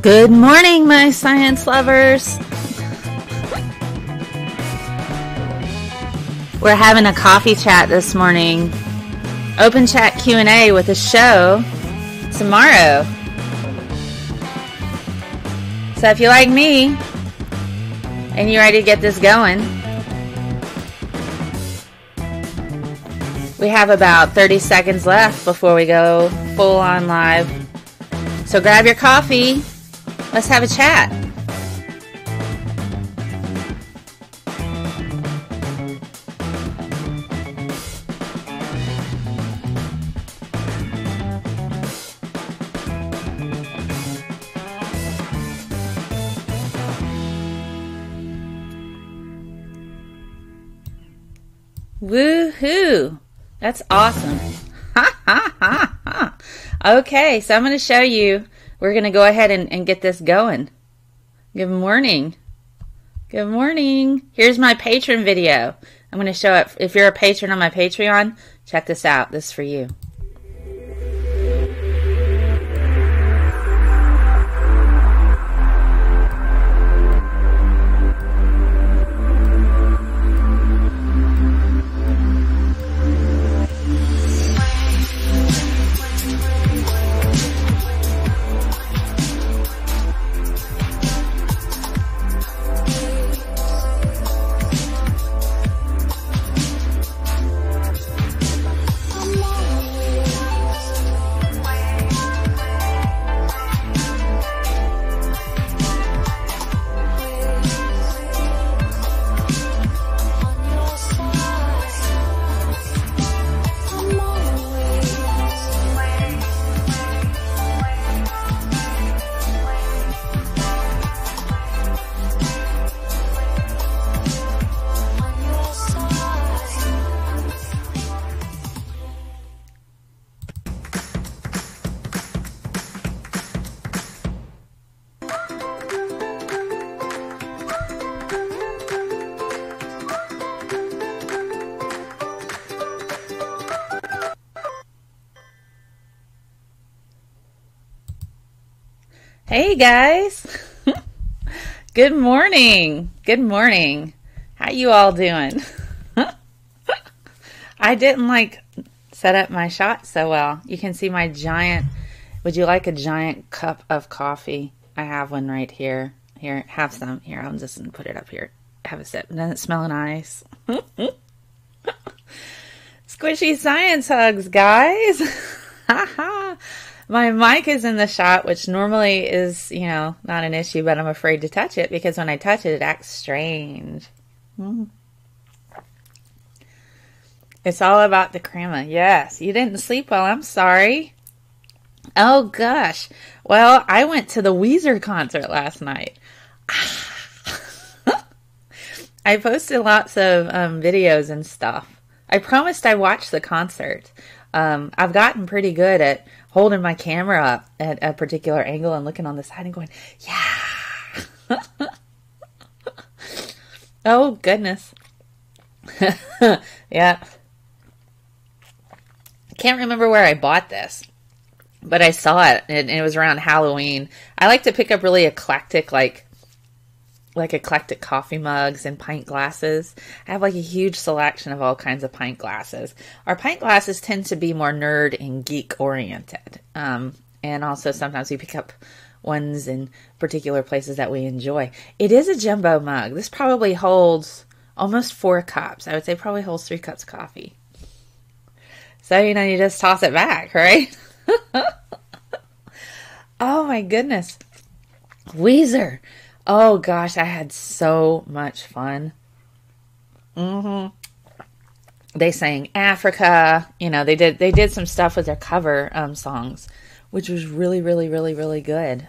Good morning, my science lovers. We're having a coffee chat this morning. Open chat Q&A with a show tomorrow. So if you like me and you're ready to get this going, we have about 30 seconds left before we go full on live. So grab your coffee. Let's have a chat. Woohoo! That's awesome. Ha ha ha ha. Okay, so I'm going to show you. We're going to go ahead and get this going. Good morning. Good morning. Here's my patron video. I'm going to show it. If you're a patron on my Patreon, check this out. This is for you. Hey guys. Good morning. Good morning. How you all doing? I didn't set up my shot so well. You can see my giant, would you like a giant cup of coffee? I have one right here. Here, have some. Here, I'm just going to put it up here. Have a sip. Doesn't it smell nice? Squishy science hugs, guys. My mic is in the shot, which normally is, not an issue, but I'm afraid to touch it because when I touch it, it acts strange. It's all about the crema. Yes, you didn't sleep well. I'm sorry. Oh, gosh. Well, I went to the Weezer concert last night. I posted lots of videos and stuff. I promised I watched the concert. I've gotten pretty good at holding my camera up at a particular angle and looking on the side and going, yeah. Oh, goodness. Yeah. I can't remember where I bought this, but I saw it and it was around Halloween. I like to pick up really eclectic, like eclectic coffee mugs and pint glasses. I have a huge selection of all kinds of pint glasses. Our pint glasses tend to be more nerd and geek oriented. And also sometimes we pick up ones in particular places that we enjoy. It is a jumbo mug. This probably holds almost 4 cups. I would say probably holds 3 cups of coffee. So, you just toss it back, right? Oh my goodness. Weezer. Oh gosh, I had so much fun. They sang Africa. They did some stuff with their cover songs, which was really, really, really, really good.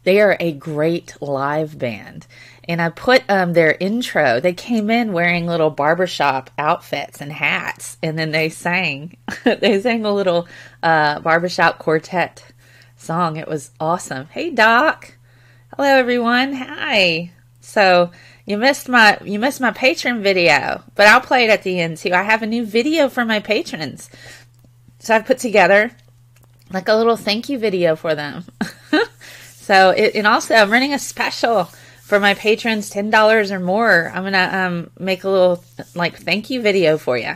They are a great live band. And I put their intro. They came in wearing little barbershop outfits and hats, and then they sang. They sang a little barbershop quartet song. It was awesome. Hey, Doc. Hello, everyone. Hi. So you missed my patron video, but I'll play it at the end too. I have a new video for my patrons. So I've put together a little thank you video for them. So, and also I'm running a special for my patrons, $10 or more. I'm going to make a little like thank you video for you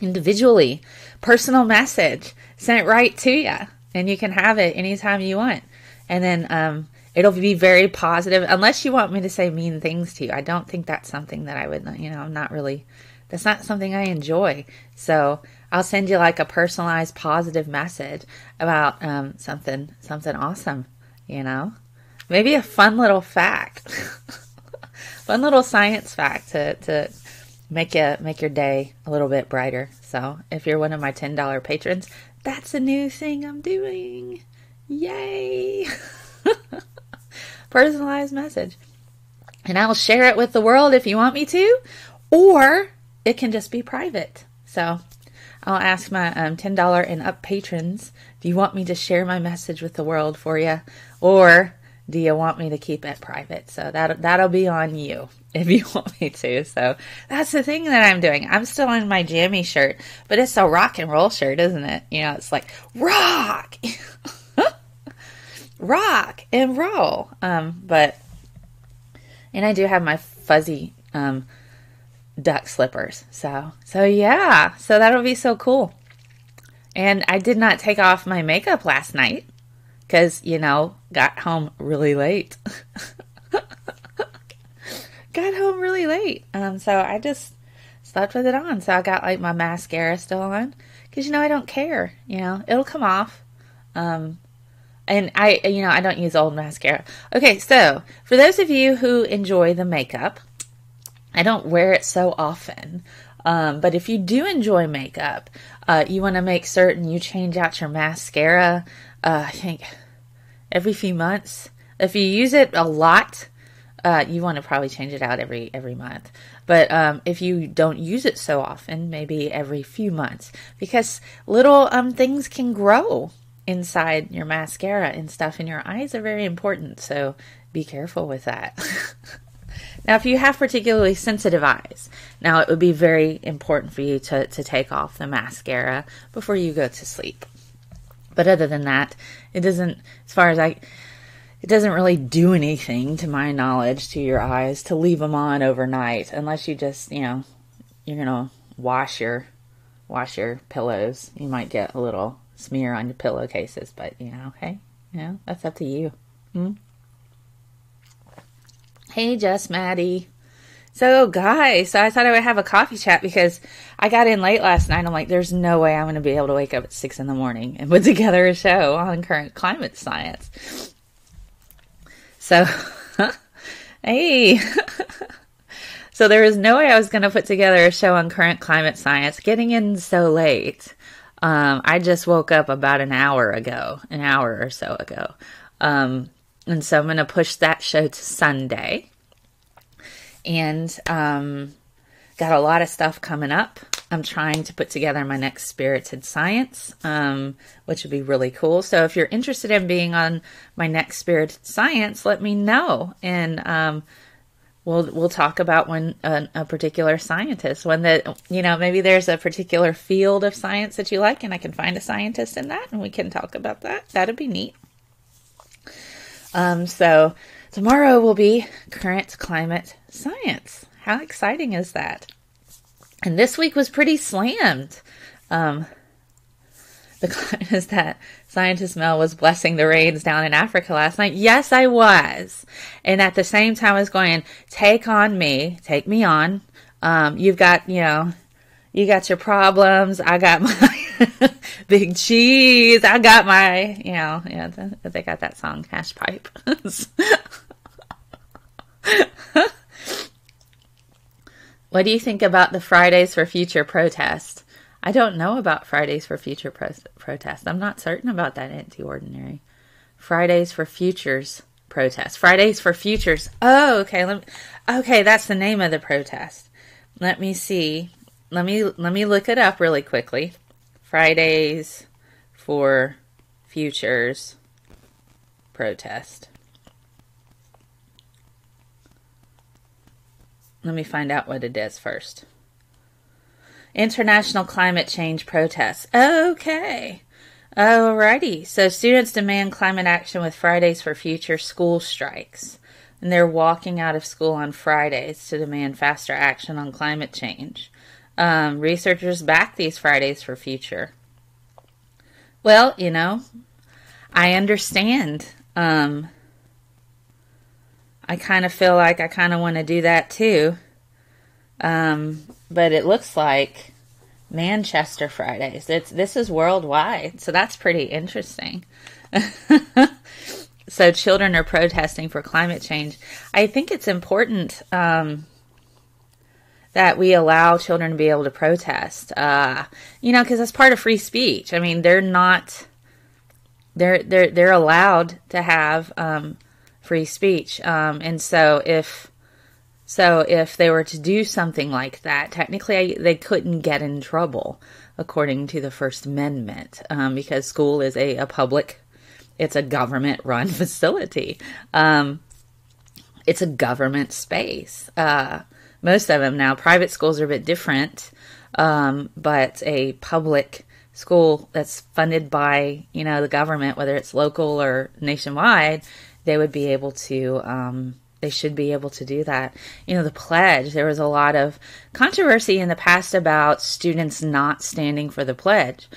individually, personal message sent right to you, and you can have it anytime you want. And then it'll be very positive, unless you want me to say mean things to you. I don't think that's something that I would, I'm not really, that's not something I enjoy. So I'll send you like a personalized positive message about something awesome, maybe a fun little fact, fun little science fact to make your day a little bit brighter. So if you're one of my $10 patrons, that's a new thing I'm doing. Yay! Personalized message. And I'll share it with the world if you want me to, or it can just be private. So I'll ask my $10 and up patrons, do you want me to share my message with the world for you, or do you want me to keep it private? So that'll be on you if you want me to. So that's the thing that I'm doing. I'm still in my jammy shirt, but it's a rock and roll shirt, isn't it? It's like rock, rock and roll. And I do have my fuzzy duck slippers. So yeah. So that'll be so cool. And I did not take off my makeup last night because, got home really late. Got home really late. So I just slept with it on. So I got like my mascara still on because, I don't care. It'll come off. And I don't use old mascara. Okay, so for those of you who enjoy the makeup, I don't wear it so often. But if you do enjoy makeup, you want to make certain you change out your mascara, I think every few months. If you use it a lot, you want to probably change it out every month. But if you don't use it so often, maybe every few months, because little things can grow inside your mascara, and stuff in your eyes are very important. So be careful with that. Now, if you have particularly sensitive eyes, now it would be very important for you to take off the mascara before you go to sleep. But other than that, it doesn't, it doesn't really do anything, to my knowledge, to your eyes to leave them on overnight, unless you just, you're going to wash your pillows. You might get a little smear on your pillowcases, but, hey, that's up to you. Hey, Just Maddie. So, guys, I thought I would have a coffee chat because I got in late last night. I'm like, there's no way I'm going to be able to wake up at 6 in the morning and put together a show on current climate science. So, hey. So there was no way I was going to put together a show on current climate science getting in so late. I just woke up about an hour or so ago. And so I'm going to push that show to Sunday. And got a lot of stuff coming up. I'm trying to put together my next Spirited Science, which would be really cool. So if you're interested in being on my next Spirited Science, let me know. And we'll talk about a particular scientist. One that, maybe there's a particular field of science that you like, and I can find a scientist in that, and we can talk about that. That'd be neat. So tomorrow will be current climate science. How exciting is that? And this week was pretty slammed. The claim is that ScientistMel was blessing the rains down in Africa last night. Yes, I was. And at the same time I was going, take me on. You've got, you got your problems. I got my big cheese. I got my, they got that song, Hash Pipe. What do you think about the Fridays for Future protest? I don't know about Fridays for Future protest. I'm not certain about that, Anti-Ordinary. Fridays for Futures protest. Fridays for Futures. Oh, okay. Okay, that's the name of the protest. Let me see. Let me look it up really quickly. Fridays for Futures protest. Let me find out what it is first. International Climate Change Protests. Okay. Alrighty. So students demand climate action with Fridays for Future school strikes. And they're walking out of school on Fridays to demand faster action on climate change. Researchers back these Fridays for Future. Well, I understand. I kind of feel like I kind of want to do that too. But it looks like Manchester Fridays. This is worldwide, so that's pretty interesting. So children are protesting for climate change. I think it's important that we allow children to be able to protest. Because that's part of free speech. I mean, they're allowed to have free speech, and so if they were to do something like that, technically they couldn't get in trouble according to the First Amendment, because school is it's a government-run facility. It's a government space. Most of them now. Private schools are a bit different, but a public school that's funded by the government, whether it's local or nationwide, they would be able to. They should be able to do that. The pledge. There was a lot of controversy in the past about students not standing for the pledge,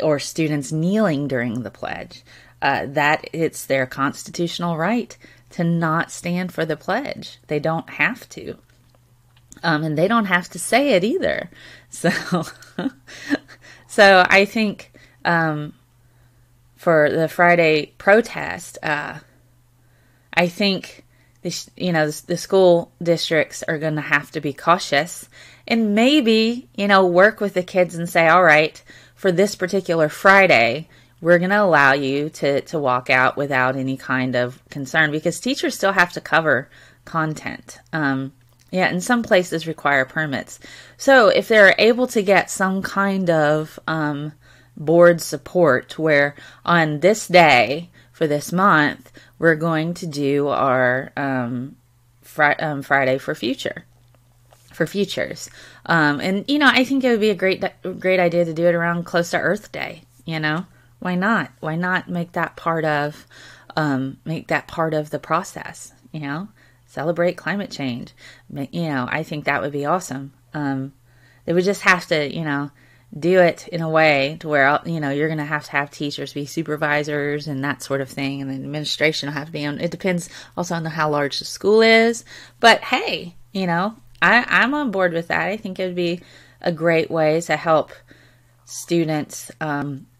or students kneeling during the pledge. That it's their constitutional right to not stand for the pledge. They don't have to. And they don't have to say it either. So, so I think for the Friday protest, I think the school districts are going to have to be cautious and maybe work with the kids and say, all right, for this particular Friday, we're going to allow you to walk out without any kind of concern, because teachers still have to cover content. And some places require permits. So if they're able to get some kind of board support where on this day for this month, we're going to do our Friday for futures. And I think it would be a great idea to do it around close to Earth Day. Why not? Why not make that part of the process? Celebrate climate change. I think that would be awesome. They would just have to, do it in a way to where, you're going to have teachers be supervisors and that sort of thing. And the administration will have to be on. It depends also on how large the school is. But hey, I'm on board with that. I think it would be a great way to help students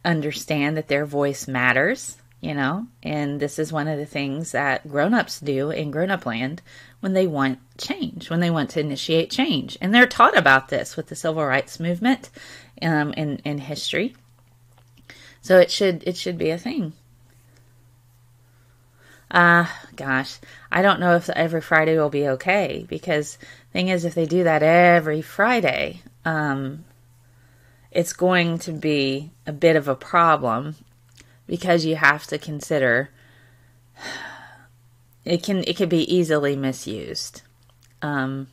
understand that their voice matters. And this is one of the things that grown-ups do in grown-up land when they want change, when they want to initiate change. And they're taught about this with the civil rights movement in history. So it should be a thing. Gosh, I don't know if every Friday will be okay, because the thing is, if they do that every Friday, it's going to be a bit of a problem. Because you have to consider it could be easily misused. It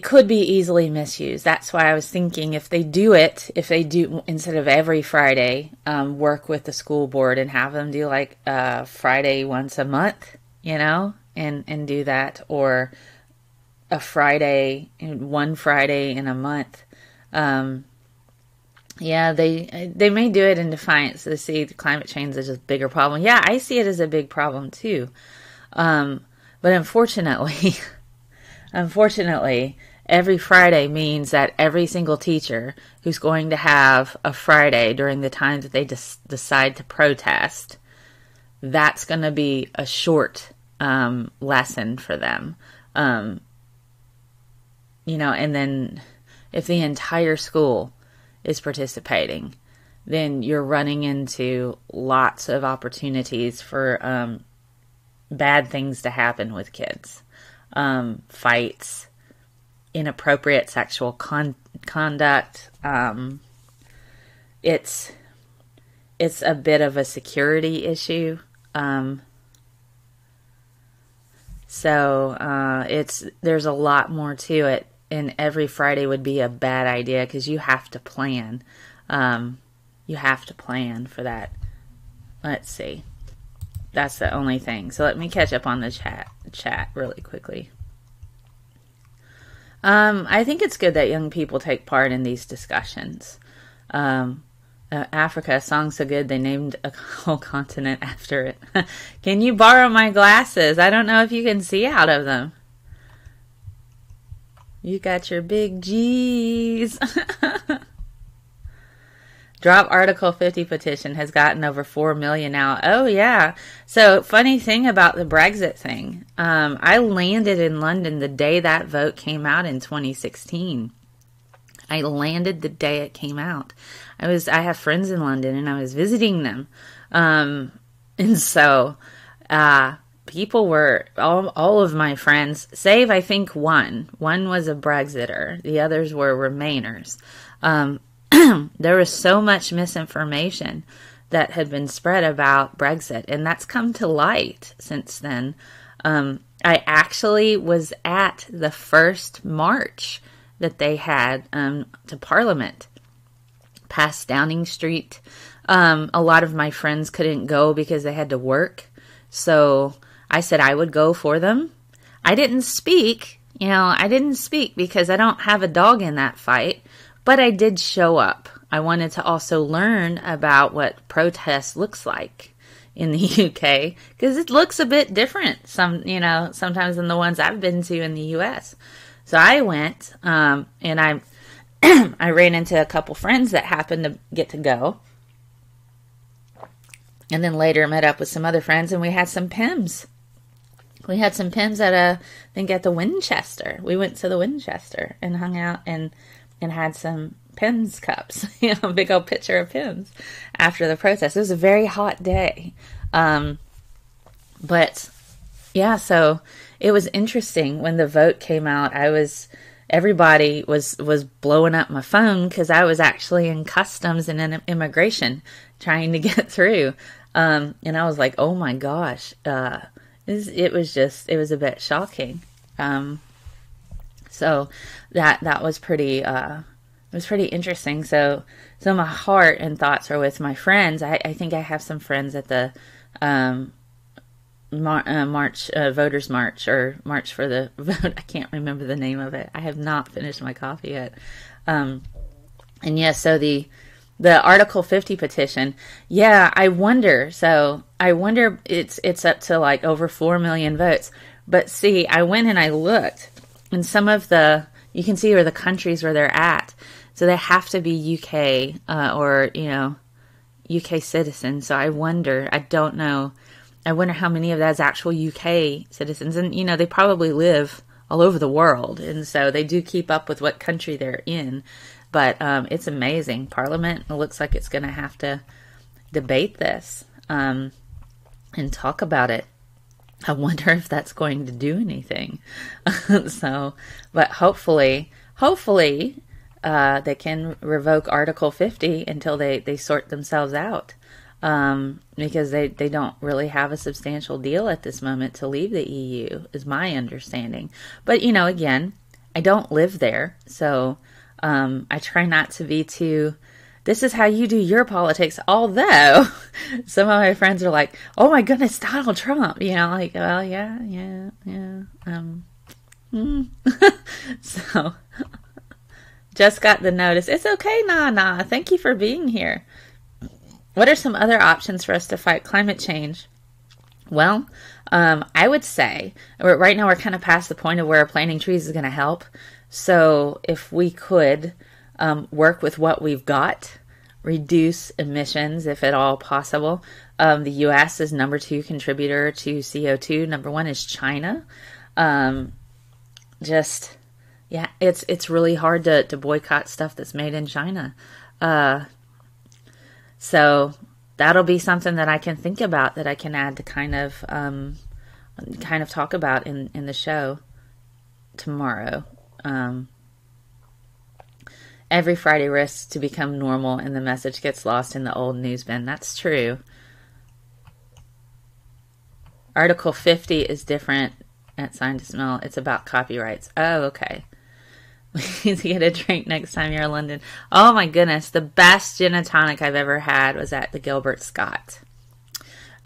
could be easily misused. That's why I was thinking if they do instead of every Friday, work with the school board and have them do like Friday once a month, and do that, or a Friday, one Friday in a month. Yeah, they may do it in defiance. They see the climate change as a bigger problem. Yeah, I see it as a big problem too. But unfortunately, every Friday means that every single teacher who's going to have a Friday during the time that they decide to protest, that's going to be a short lesson for them. And then if the entire school is participating, then you're running into lots of opportunities for bad things to happen with kids. Fights, inappropriate sexual conduct. It's a bit of a security issue. So there's a lot more to it. And every Friday would be a bad idea because you have to plan. you have to plan for that. Let's see. That's the only thing. So let me catch up on the chat really quickly. I think it's good that young people take part in these discussions. Africa, a song so good they named a whole continent after it. Can you borrow my glasses? I don't know if you can see out of them. You got your big G's. Drop Article 50 petition has gotten over 4 million now. Oh, yeah. So, funny thing about the Brexit thing. I landed in London the day that vote came out in 2016. I landed the day it came out. I have friends in London and I was visiting them. And so, people were, all of my friends, save I think one. One was a Brexiter. The others were Remainers. There was so much misinformation that had been spread about Brexit, and that's come to light since then. I actually was at the first march that they had to Parliament, past Downing Street. A lot of my friends couldn't go because they had to work, so I said I would go for them. I didn't speak, because I don't have a dog in that fight. But I did show up. I wanted to also learn about what protest looks like in the UK, because it looks a bit different sometimes than the ones I've been to in the US. So I went, and I I ran into a couple friends that happened to get to go. And then later met up with some other friends, and we had some PIMS. We had some PIMS at the Winchester. We went to the Winchester and hung out and had some Pimm's cups, a big old pitcher of Pimm's after the protest. It was a very hot day. But yeah, so it was interesting when the vote came out. Everybody was blowing up my phone because I was actually in customs and in immigration trying to get through. And I was like, oh my gosh, it was a bit shocking. So that was pretty, it was pretty interesting. So my heart and thoughts are with my friends. I think I have some friends at the, Voters March, or March for the Vote. I can't remember the name of it. I have not finished my coffee yet. And yes, so the Article 50 petition, yeah, I wonder it's up to like over 4 million votes. But see, I went and I looked, and some of you can see where the countries where they're at. So they have to be UK, or, UK citizens. So I don't know. I wonder how many of that is actual UK citizens. And, they probably live all over the world. And so they do keep up with what country they're in. But it's amazing. Parliament looks like it's going to have to debate this and talk about it. I wonder if that's going to do anything. But hopefully, they can revoke Article 50 until they sort themselves out. Because they don't really have a substantial deal at this moment to leave the EU, is my understanding. But, again, I don't live there, so I try not to be too, this is how you do your politics, although some of my friends are like, oh my goodness, Donald Trump, like, well, yeah. So, just got the notice. It's okay, Nana. Thank you for being here. What are some other options for us to fight climate change? Well, I would say right now we're kind of past the point of where planting trees is going to help. So if we could work with what we've got, reduce emissions if at all possible. The U.S. is number 2 contributor to CO2. Number 1 is China. It's really hard to boycott stuff that's made in China. So that'll be something that I can think about, that I can add to kind of talk about in the show tomorrow. Every Friday risks to become normal and the message gets lost in the old news bin. That's true. Article 50 is different at ScientistMel. It's about copyrights. Oh, okay. We need to get a drink next time you're in London. Oh my goodness, the best gin and tonic I've ever had was at the Gilbert Scott.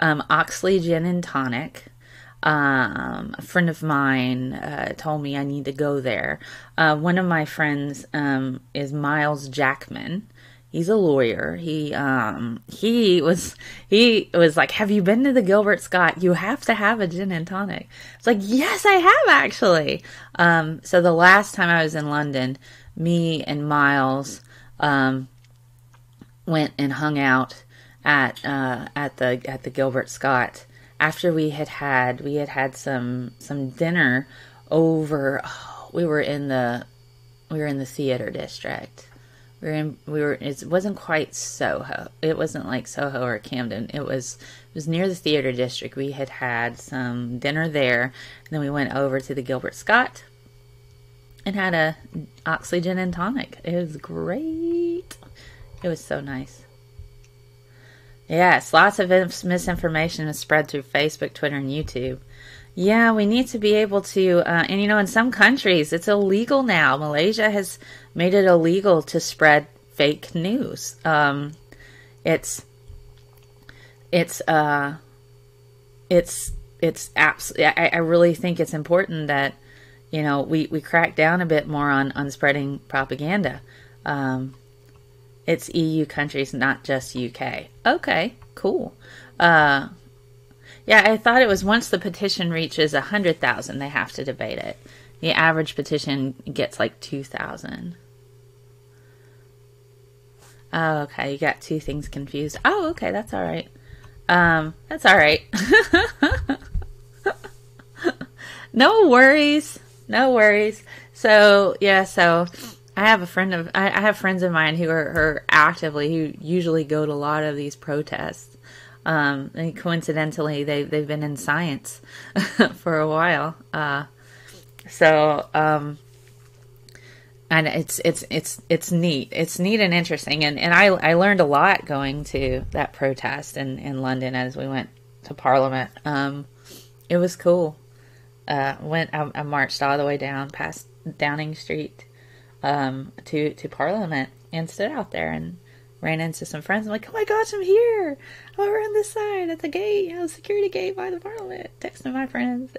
Oxley Gin and Tonic. A friend of mine told me I need to go there. One of my friends is Miles Jackman. He's a lawyer. He was like, "Have you been to the Gilbert Scott? You have to have a gin and tonic." It's like, "Yes, I have actually." So the last time I was in London, me and Miles went and hung out at the Gilbert Scott after we had had some dinner over. Oh, we were in the theater district. It wasn't quite Soho. It wasn't like Soho or Camden. It was near the theater district. We had some dinner there, and then we went over to the Gilbert Scott and had a Oxley gin and tonic. It was great. It was so nice. Yes, lots of misinformation is spread through Facebook, Twitter, and YouTube. Yeah, we need to be able to, and in some countries it's illegal now. Malaysia has made it illegal to spread fake news. I really think it's important that, we crack down a bit more on spreading propaganda. It's EU countries, not just UK. Okay, cool. Yeah, I thought it was once the petition reaches 100,000, they have to debate it. The average petition gets like 2,000. Oh, okay, you got two things confused. Oh, okay, that's all right. That's all right. No worries. No worries. So, yeah, I have I have friends of mine who are who usually go to a lot of these protests. And coincidentally, they've been in science for a while. And it's neat. It's neat and interesting. And I learned a lot going to that protest in London as we went to Parliament. It was cool. I marched all the way down past Downing Street to Parliament and stood out there and ran into some friends. I'm like, "Oh my gosh, I'm here! I'm over on this side at the gate, security gate by the Parliament." Texting my friends.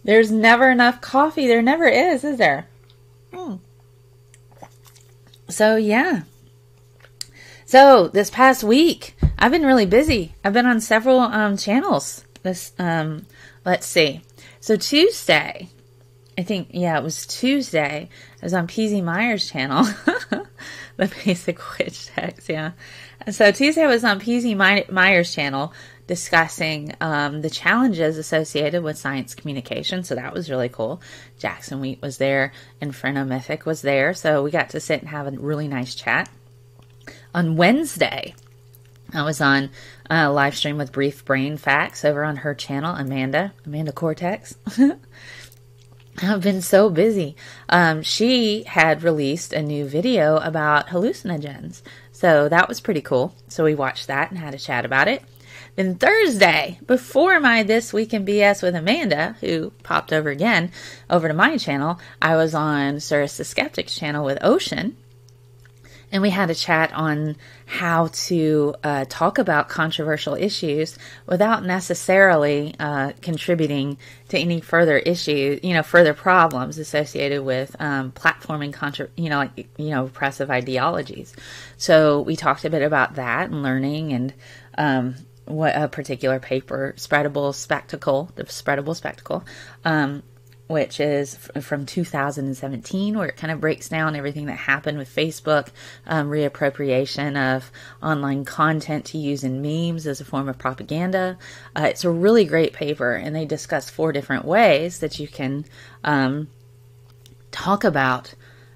There's never enough coffee. There never is there? So yeah. So this past week, I've been really busy. I've been on several channels. Let's see. So Tuesday, I think, it was Tuesday. I was on PZ Meyer's channel. The Basic Witch Text, yeah. So Tuesday I was on PZ Meyer's channel discussing the challenges associated with science communication. So that was really cool. Jackson Wheat was there and Frenno Mythic was there. So we got to sit and have a really nice chat. On Wednesday, I was on a live stream with Brief Brain Facts over on her channel, Amanda Cortex. I've been so busy. She had released a new video about hallucinogens. So that was pretty cool. So we watched that and had a chat about it. Then Thursday, before my This Week in BS with Amanda, who popped over again over to my channel, I was on Cyrus the Skeptic's channel with Ocean. And we had a chat on how to talk about controversial issues without necessarily contributing to any further issues, further problems associated with platforming, oppressive ideologies. So we talked a bit about that and learning and what a particular paper, the Spreadable Spectacle, which is from 2017, where it kind of breaks down everything that happened with Facebook, reappropriation of online content to use in memes as a form of propaganda. It's a really great paper, and they discuss 4 different ways that you can talk about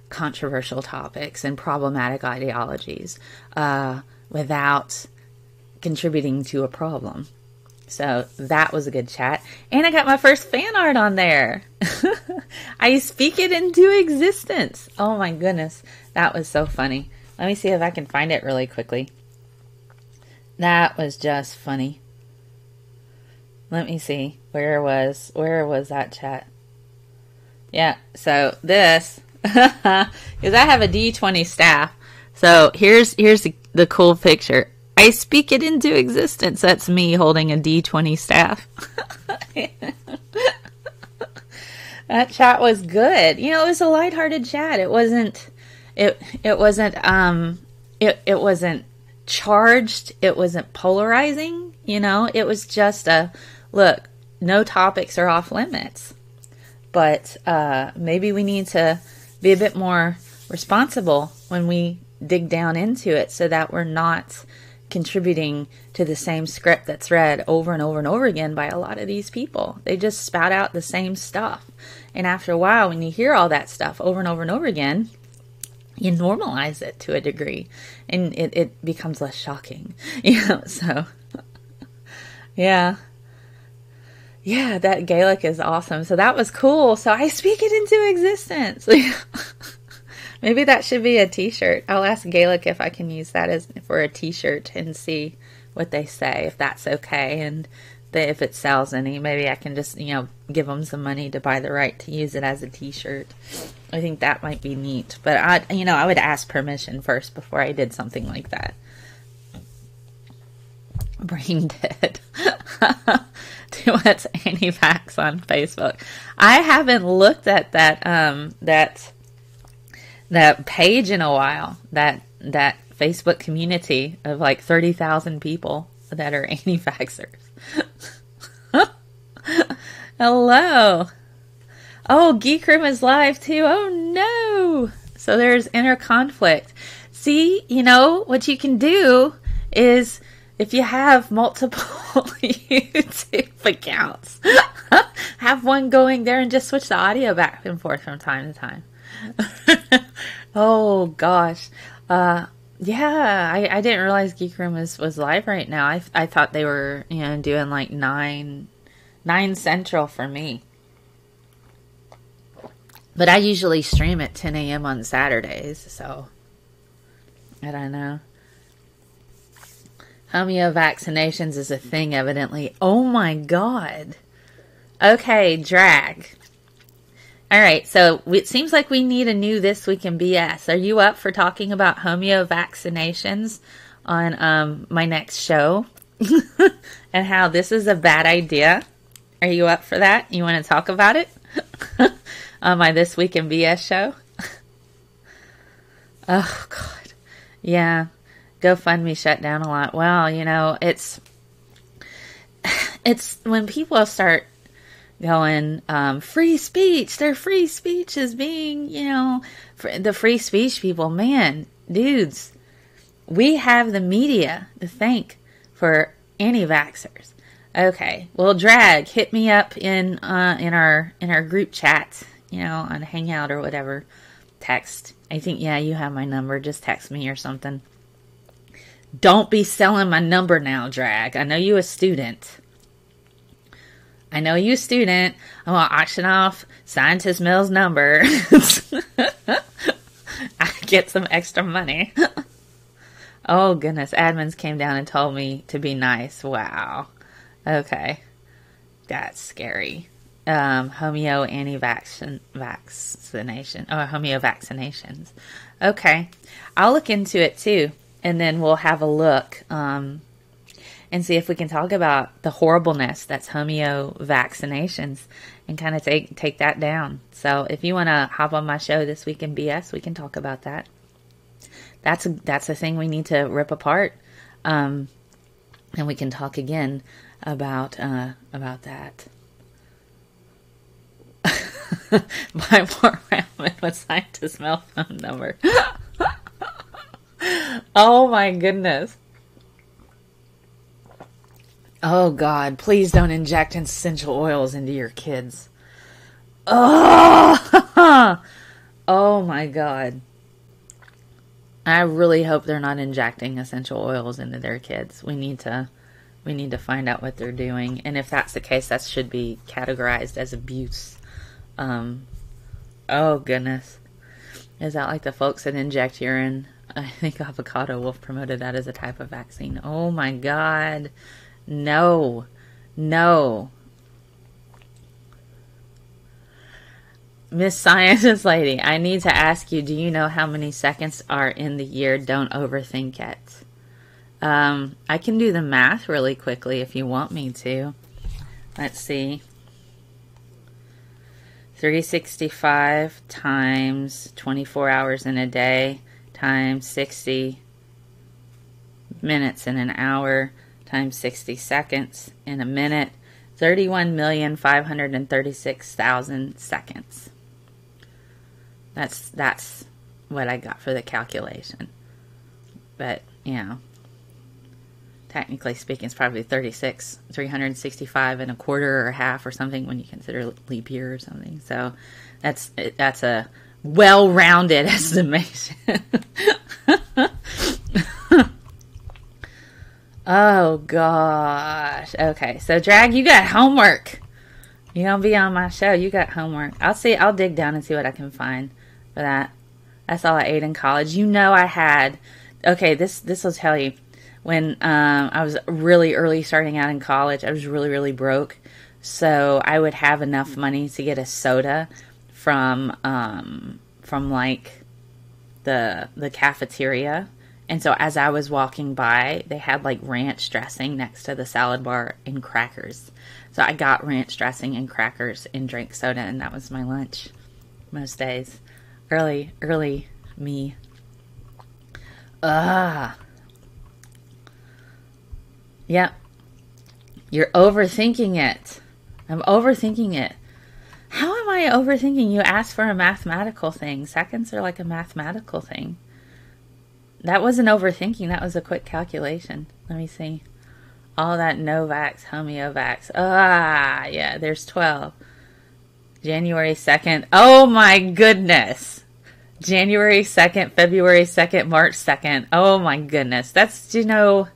controversial topics and problematic ideologies without contributing to a problem. So that was a good chat. And I got my first fan art on there. I speak it into existence. Oh my goodness. That was so funny. Let me see if I can find it really quickly. That was just funny. Let me see. Where was that chat? Yeah, so this, because I have a D20 staff. So here's the cool picture. I speak it into existence. That's me holding a D20 staff. That chat was good. You know, it was a lighthearted chat. It wasn't charged. It wasn't polarizing. You know, it was just look, no topics are off limits. But maybe we need to be a bit more responsible when we dig down into it so that we're not contributing to the same script that's read over and over and over again by a lot of these people. They just spout out the same stuff. And after a while, when you hear all that stuff over and over and over again, you normalize it to a degree and it becomes less shocking. You know, so yeah. Yeah, that Gaelic is awesome. So that was cool. So I speak it into existence. Maybe that should be a t-shirt. I'll ask Gaelic if I can use that as for a t-shirt and see what they say, if that's okay. And if it sells any, maybe I can just, give them some money to buy the right to use it as a t-shirt. I think that might be neat. But I would ask permission first before I did something like that. Brain dead. To what's anti-vax on Facebook. I haven't looked at that page in a while. That Facebook community of like 30,000 people that are anti-vaxxers. Hello. Oh, Geek Room is live too. Oh no. So there's inner conflict. See, what you can do is, if you have multiple YouTube accounts, have one going there and just switch the audio back and forth from time to time. Oh gosh. Yeah, I didn't realize Geek Room was live right now. I thought they were, doing like 9 Central for me. But I usually stream at 10 a.m. on Saturdays, so I don't know. Homeo vaccinations is a thing, evidently. Oh my god. Okay, drag. Alright, so it seems like we need a new This Week in BS. Are you up for talking about homeo vaccinations on my next show? And how this is a bad idea? Are you up for that? You want to talk about it? On my This Week in BS show? Oh, God. Yeah. GoFundMe shut down a lot. Well, it's when people start going, free speech, their free speech is being, the free speech people, man, dudes, we have the media to thank for anti-vaxxers. Okay, well, drag, hit me up in our group chat, on Hangout or whatever, text. I think, you have my number, just text me or something. Don't be selling my number now, drag. I know you a student. I'm going to auction off ScientistMel's number. I get some extra money. Oh, goodness. Admins came down and told me to be nice. Wow. Okay. That's scary. Homeo anti-vaccination. Oh, homeo vaccinations. Okay. I'll look into it, too. And then we'll have a look and see if we can talk about the horribleness that's homeo vaccinations and kind of take that down. So if you want to hop on my show This Week in BS, we can talk about that. That's a thing we need to rip apart. And we can talk again about that. Buy more ramen with ScientistMel phone number. Oh my goodness. Oh God, please don't inject essential oils into your kids. Oh, oh my God. I really hope they're not injecting essential oils into their kids. We need to find out what they're doing. And if that's the case, that should be categorized as abuse. Oh goodness. Is that like the folks that inject urine? I think Avocado Wolf promoted that as a type of vaccine. Oh my God. No. Miss Scientist Lady, I need to ask you, do you know how many seconds are in the year? Don't overthink it. I can do the math really quickly if you want me to. Let's see. 365 times 24 hours in a day times 60 minutes in an hour times 60 seconds in a minute. 31,536,000 seconds. That's what I got for the calculation. But, you know, technically speaking, it's probably 365 and a quarter or a half or something when you consider leap year or something. So that's a well-rounded estimation. Oh, gosh. Okay, so Drag, you got homework. You're going to be on my show. You got homework. I'll dig down and see what I can find for that. That's all I ate in college. You know I had... Okay, this will tell you. When I was really early starting out in college, I was really, really broke. So I would have enough money to get a soda from like the cafeteria. And so as I was walking by, they had like ranch dressing next to the salad bar and crackers. So I got ranch dressing and crackers and drank soda, and that was my lunch most days. Early me. Yep. You're overthinking it. I'm overthinking it. How am I overthinking? You asked for a mathematical thing. Seconds are like a mathematical thing. That wasn't overthinking. That was a quick calculation. Let me see. All that Novax, Homeovax. Yeah, there's 12. January 2nd. Oh my goodness. January 2nd, February 2nd, March 2nd. Oh my goodness. That's, you know...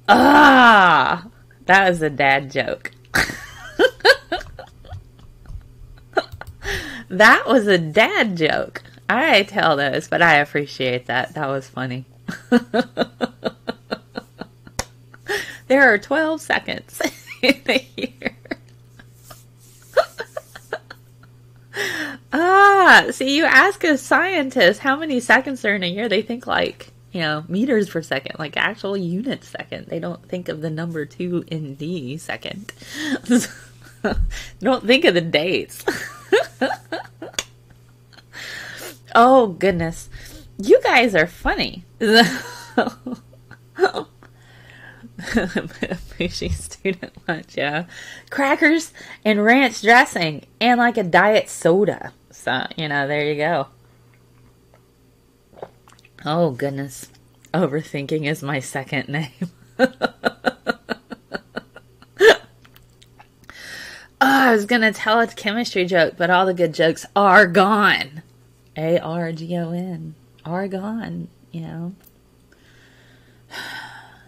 that was a dad joke. That was a dad joke. I tell those, but I appreciate that. That was funny. There are 12 seconds in a year. See, you ask a scientist how many seconds are in a year, they think like, you know, meters per second, like actual units second. They don't think of the number 2 in the second. Don't think of the dates. Oh, goodness. You guys are funny. Pushy student lunch, yeah. Crackers and ranch dressing and like a diet soda. So, you know, there you go. Oh, goodness. Overthinking is my second name. I was going to tell a chemistry joke, but all the good jokes are gone. Argon. Are gone, you know.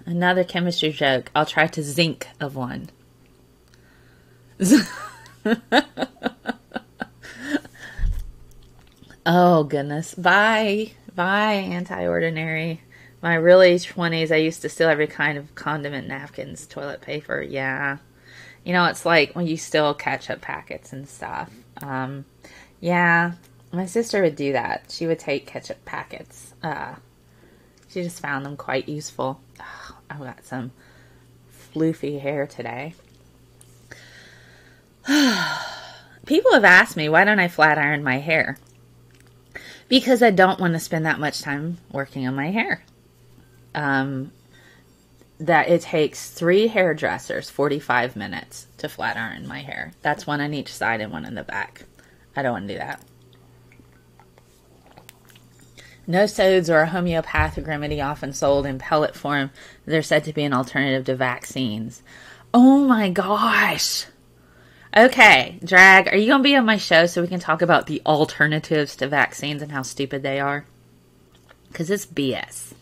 Another chemistry joke. I'll try to zinc of one. Oh, goodness. Bye. Bye, anti-ordinary. My really 20s, I used to steal every kind of condiment, napkins, toilet paper. Yeah. You know, it's like when you steal ketchup packets and stuff. Yeah. My sister would do that. She would take ketchup packets. She just found them quite useful. Oh, I've got some floofy hair today. People have asked me, why don't I flat iron my hair? Because I don't want to spend that much time working on my hair. That it takes 3 hairdressers 45 minutes to flat iron my hair. That's one on each side and one in the back. I don't want to do that. No-sodes are a homeopathic remedy often sold in pellet form. They're said to be an alternative to vaccines. Oh my gosh. Okay, Drag, are you going to be on my show so we can talk about the alternatives to vaccines and how stupid they are? Because it's BS.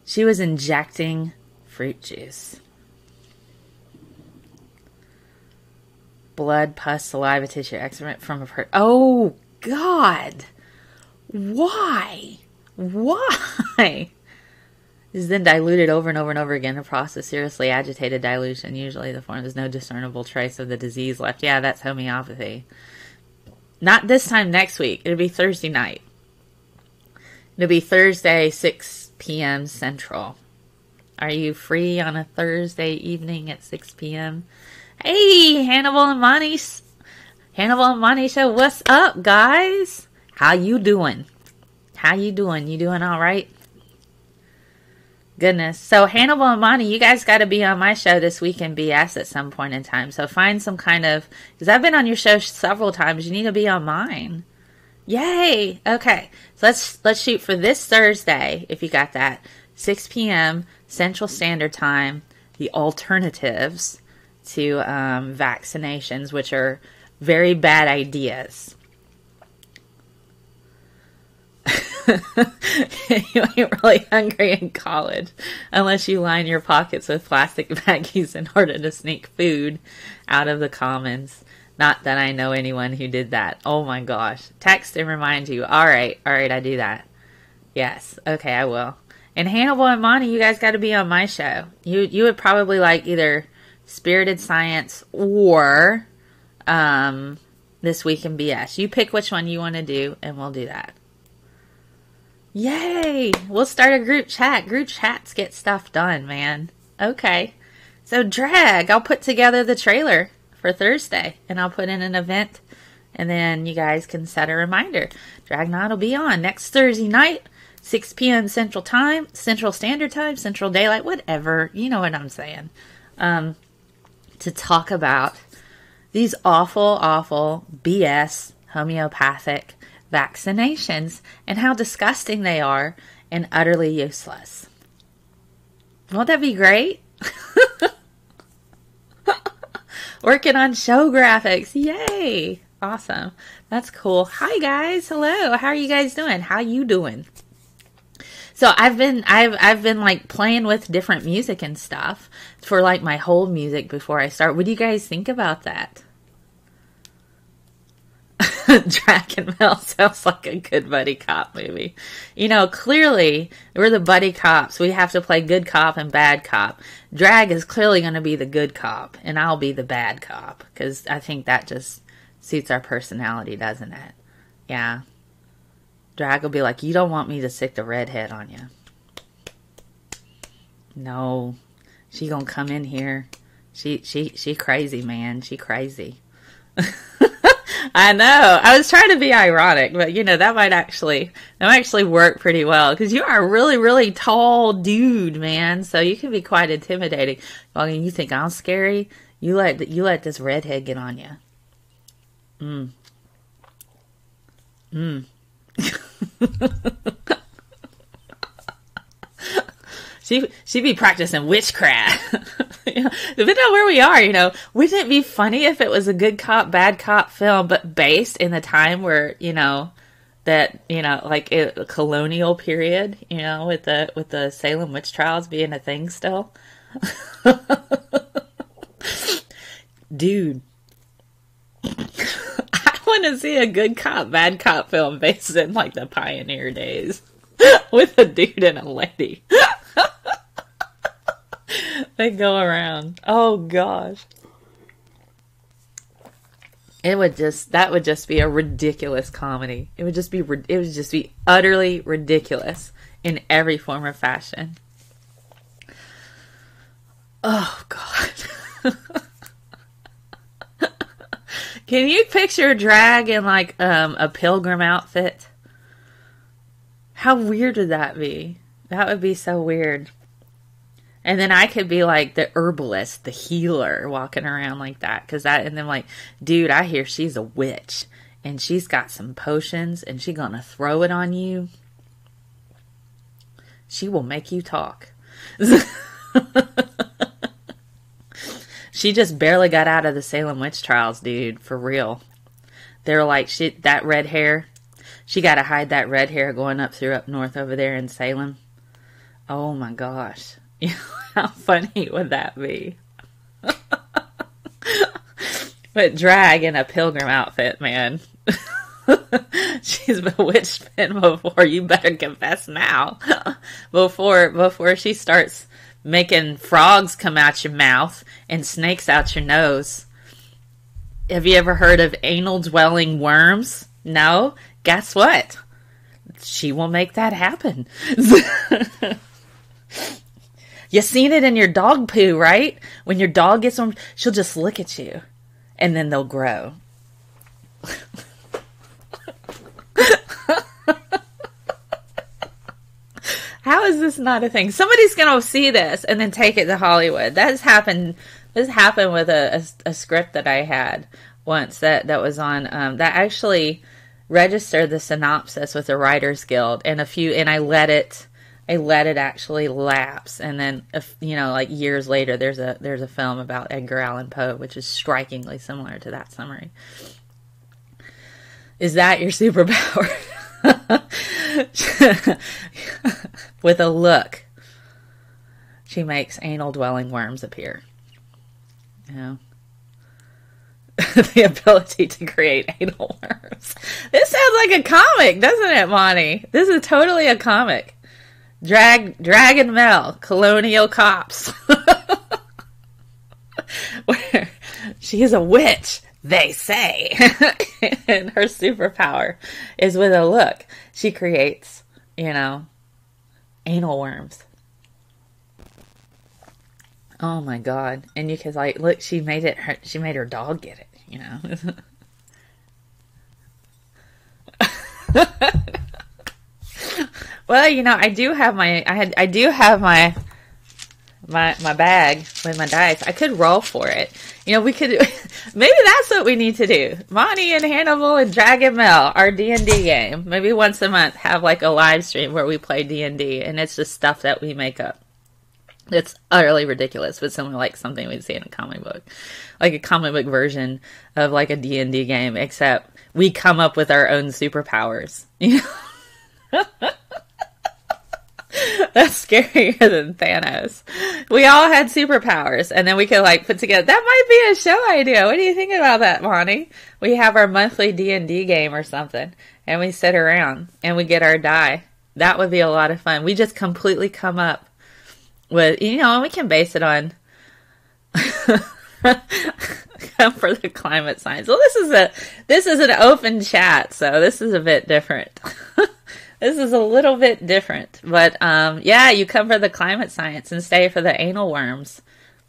She was injecting fruit juice. Blood, pus, saliva, tissue, excrement from a person. Oh, God. Why? Why? is then diluted over and over and over again. The process seriously agitated dilution. Usually the form there's no discernible trace of the disease left. Yeah, that's homeopathy. Not this time next week. It'll be Thursday night. It'll be Thursday, 6 p.m. Central. Are you free on a Thursday evening at 6 p.m.? Hey, Hannibal and Monty. Hannibal and Monty Show. What's up, guys? How you doing? How you doing? You doing all right? Goodness. So Hannibal and Monty, you guys got to be on my show this week in BS at some point in time. So find some kind of, because I've been on your show several times. You need to be on mine. Yay. Okay. So let's shoot for this Thursday, if you got that. 6 p.m. Central Standard Time. The alternatives to vaccinations, which are very bad ideas. You ain't really hungry in college unless you line your pockets with plastic baggies in order to sneak food out of the commons. Not that I know anyone who did that. Oh my gosh. Text and remind you. All right, I do that. Yes, okay, I will. And Hannibal and Monty, you guys got to be on my show. You would probably like either Spirited Science or This Week in BS. You pick which one you want to do, and we'll do that. Yay! We'll start a group chat. Group chats get stuff done, man. Okay. So, Drag, I'll put together the trailer for Thursday, and I'll put in an event, and then you guys can set a reminder. Dragnaut will be on next Thursday night, 6 p.m. Central Time, Central Standard Time, Central Daylight, whatever. You know what I'm saying. To talk about these awful BS homeopathic vaccinations and how disgusting they are and utterly useless. Won't that be great? Working on show graphics. Yay. Awesome. That's cool. Hi guys. Hello. How are you guys doing? How you doing? So I've been like playing with different music and stuff for like my whole music before I start. What do you guys think about that? Dragon Mel sounds like a good buddy cop movie. You know, clearly we're the buddy cops. We have to play good cop and bad cop. Drag is clearly going to be the good cop, and I'll be the bad cop because I think that just suits our personality, doesn't it? Yeah. Drag will be like, you don't want me to stick the redhead on you. No. She gonna come in here. She crazy, man. She crazy. I know. I was trying to be ironic, but you know, that might actually work pretty well because you are a really, really tall dude, man. So you can be quite intimidating. Well, you think I'm scary? You let this redhead get on you. She be practicing witchcraft. You know, depending on where we are, you know, wouldn't it be funny if it was a good cop, bad cop film, but based in the time where, you know, that, you know, like a colonial period, you know, with the Salem witch trials being a thing still. Dude. I want to see a good cop, bad cop film based in like the pioneer days with a dude and a lady. They go around. Oh gosh. That would just be a ridiculous comedy. It would just be utterly ridiculous in every form or fashion. Oh God. Can you picture Drag in like a pilgrim outfit? How weird would that be? That would be so weird. And then I could be like the herbalist, the healer, walking around like that. And then like, dude, I hear she's a witch. And she's got some potions. And she's going to throw it on you. She will make you talk. She just barely got out of the Salem witch trials, dude. For real. They're like, that red hair. She got to hide that red hair going up north over there in Salem. Oh my gosh. How funny would that be? But Drag in a pilgrim outfit, man. She's bewitched men before. You better confess now. Before she starts making frogs come out your mouth and snakes out your nose. Have you ever heard of anal dwelling worms? No? Guess what? She will make that happen. You seen it in your dog poo, right? When your dog gets them, she'll just look at you and then they'll grow. How is this not a thing? Somebody's going to see this and then take it to Hollywood. That has happened. This happened with a script that I had once that was on, that actually registered the synopsis with the Writers Guild and I let it actually lapse. And then, like years later, there's a film about Edgar Allan Poe, which is strikingly similar to that summary. Is that your superpower? With a look, she makes anal dwelling worms appear. The ability to create anal worms. This sounds like a comic, doesn't it, Monty? This is totally a comic. Dragon Mel, Colonial Cops. Where she is a witch, they say. And her superpower is with a look. She creates, anal worms. Oh my God. And you can look, she made her dog get it, Well, I do have my bag with my dice. I could roll for it. We could, maybe that's what we need to do. Monty and Hannibal and Dragon Mel, our D&D game. Maybe once a month have a live stream where we play D&D and it's just stuff that we make up. It's utterly ridiculous, but something we'd see in a comic book. Like a comic book version of a D&D game, except we come up with our own superpowers. That's scarier than Thanos. We all had superpowers, and then we could put together. That might be a show idea. What do you think about that, Monty? We have our monthly D&D game or something, and we sit around and we get our die. That would be a lot of fun. We just completely come up with, and we can base it on come for the climate science. Well, this is an open chat, so this is a bit different. This is a little bit different, but you come for the climate science and stay for the anal worms.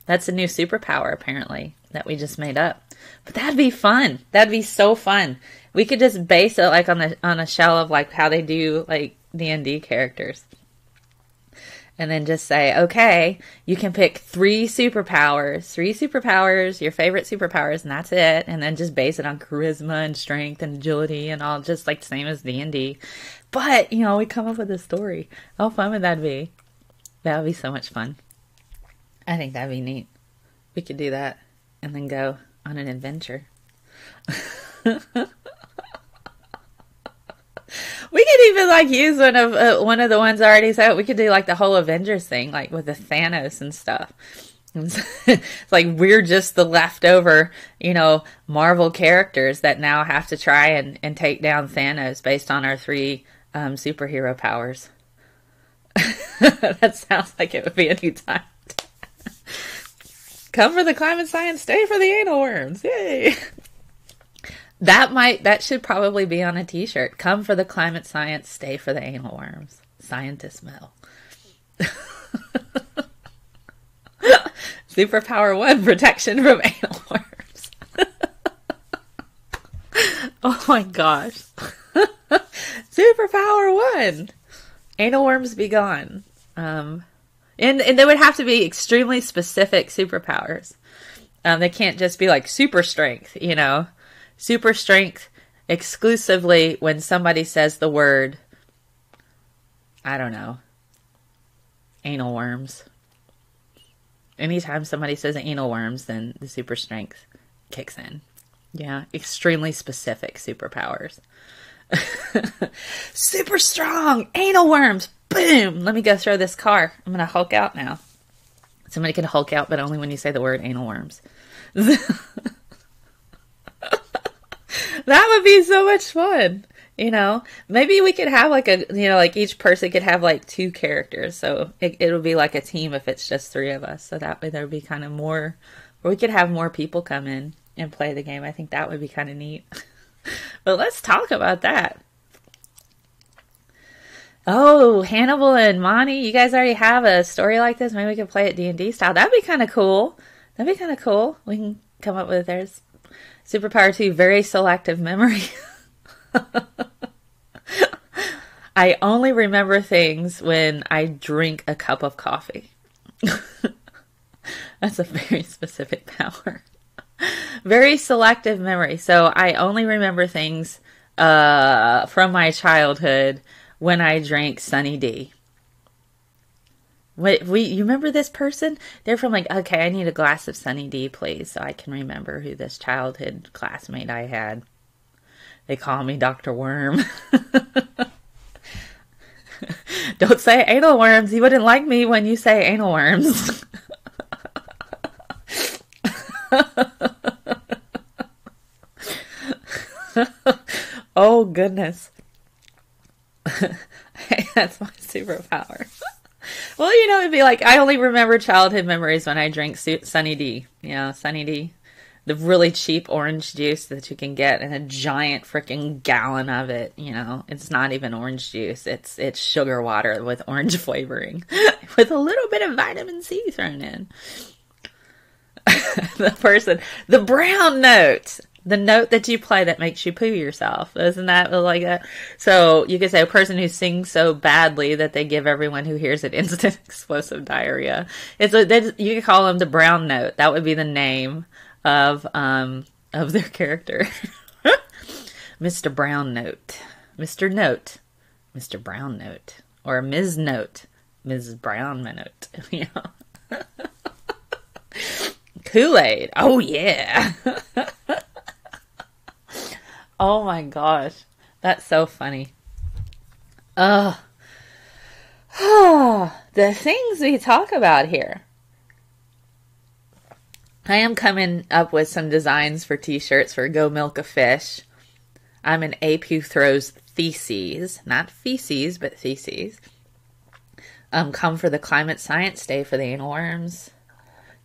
That's a new superpower, apparently, that we just made up. But that'd be fun. That'd be so fun. We could just base it on a shell of how they do D&D characters, and then just say, okay, you can pick three superpowers, your favorite superpowers, and that's it. And then just base it on charisma and strength and agility and all, just same as D&D. But, we come up with a story. How fun would that be? That would be so much fun. I think that'd be neat. We could do that and then go on an adventure. We could even use one of the ones I already said. We could do the whole Avengers thing, with the Thanos and stuff. It's we're just the leftover, Marvel characters that now have to try and take down Thanos based on our three superhero powers. That sounds like it would be a new time. Come for the climate science, stay for the anal worms. Yay! That should probably be on a t-shirt. Come for the climate science, stay for the anal worms. ScientistMel. Superpower 1, protection from anal worms. Oh my gosh. Superpower 1, anal worms be gone. And they would have to be extremely specific superpowers. They can't just be super strength, Super strength exclusively when somebody says the word, I don't know, anal worms. Anytime somebody says anal worms, then the super strength kicks in. Yeah, extremely specific superpowers. Super strong, anal worms, boom! Let me go throw this car. I'm going to Hulk out now. Somebody can Hulk out, but only when you say the word anal worms. That would be so much fun. Maybe we could have like like each person could have like two characters. So it'll be like a team if it's just three of us. So that way there'd be kind of more, or we could have more people come in and play the game. I think that would be kind of neat. But let's talk about that. Oh, Hannibal and Monty, you guys already have a story like this. Maybe we could play it D&D style. That'd be kind of cool. We can come up with theirs. Superpower 2, very selective memory. I only remember things when I drink a cup of coffee. That's a very specific power. Very selective memory. So I only remember things from my childhood when I drank Sunny D. You remember this person? They're from like, okay, I need a glass of Sunny D, please, so I can remember who this childhood classmate I had. They call me Dr. Worm. Don't say anal worms. He wouldn't like me when you say anal worms. Oh, goodness. That's my superpower. Well, it'd be like, I only remember childhood memories when I drank Sunny D. Sunny D. The really cheap orange juice that you can get in a giant freaking gallon of it. It's not even orange juice. It's sugar water with orange flavoring with a little bit of vitamin C thrown in. The brown note. The note that you play that makes you poo yourself. Isn't that like that? So you could say a person who sings so badly that they give everyone who hears it instant explosive diarrhea. You could call them the brown note. That would be the name of their character. Mr. Brown Note. Mr. Note. Mr. Brown Note. Or Ms. Note. Mrs. Brown Note. Kool-Aid. Oh, yeah. Oh my gosh. That's so funny. The things we talk about here. I am coming up with some designs for t-shirts for Go Milk a Fish. I'm an ape who throws theses. Not feces, but theses. Come for the Climate Science Day for the anal worms.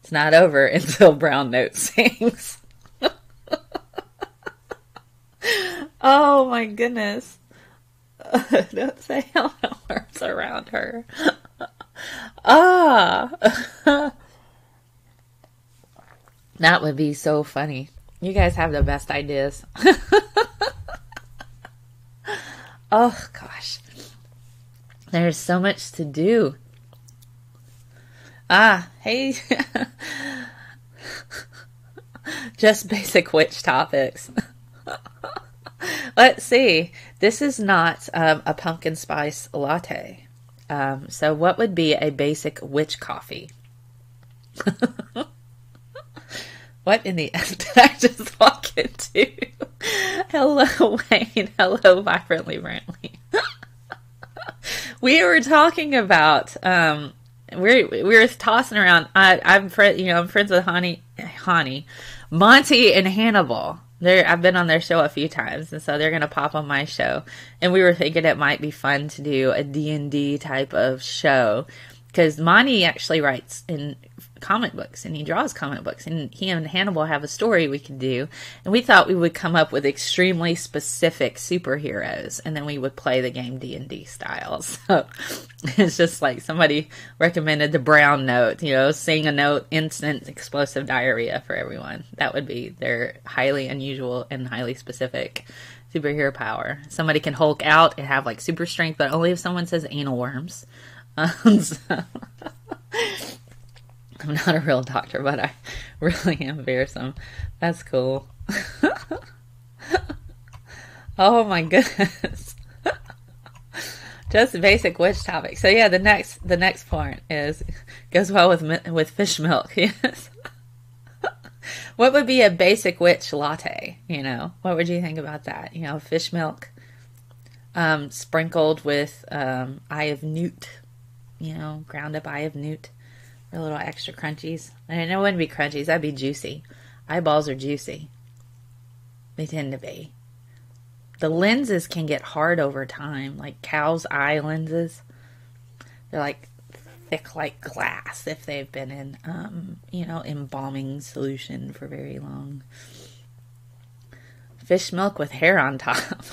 It's not over until Brown Note sings. Oh my goodness. Don't say anal worms around her. That would be so funny. You guys have the best ideas. Oh gosh. There's so much to do. Hey. Just basic witch topics. Let's see. This is not a pumpkin spice latte. So what would be a basic witch coffee? What in the end did I just walk into? Hello, Wayne. Hello, Vibrantly Brantley. We were talking about we were tossing around. I'm friends with Monty and Hannibal. I've been on their show a few times, and so they're going to pop on my show. And we were thinking it might be fun to do a D&D type of show, because Monty actually writes in comic books, and he draws comic books, and he and Hannibal have a story we could do. And we thought we would come up with extremely specific superheroes, and then we would play the game D&D style. So it's just like somebody recommended the brown note, sing a note, instant explosive diarrhea for everyone. That would be their highly unusual and highly specific superhero power. Somebody can Hulk out and have like super strength, but only if someone says anal worms. So I'm not a real doctor, but I really am fearsome. That's cool. Oh my goodness. Just basic witch topic. So yeah, the next part goes well with fish milk. Yes. What would be a basic witch latte? What would you think about that? Fish milk, sprinkled with eye of newt. Ground up eye of newt. A little extra crunchies. And it wouldn't be crunchies. That'd be juicy. Eyeballs are juicy. They tend to be. The lenses can get hard over time, like cow's eye lenses. They're like thick like glass if they've been in, embalming solution for very long. Fish milk with hair on top.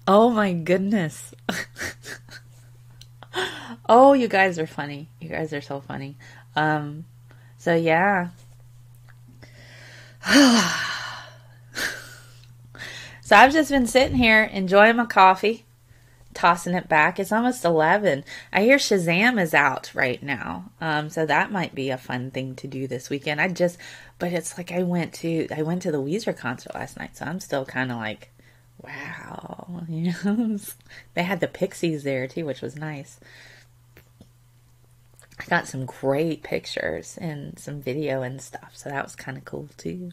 Oh my goodness. Oh, you guys are funny. You guys are so funny. So yeah. So I've just been sitting here enjoying my coffee, tossing it back. It's almost 11. I hear Shazam is out right now. So that might be a fun thing to do this weekend. But it's like I went to the Weezer concert last night, so I'm still kind of like, wow. You know, they had the Pixies there too, which was nice. I got some great pictures and some video and stuff, so that was kind of cool too.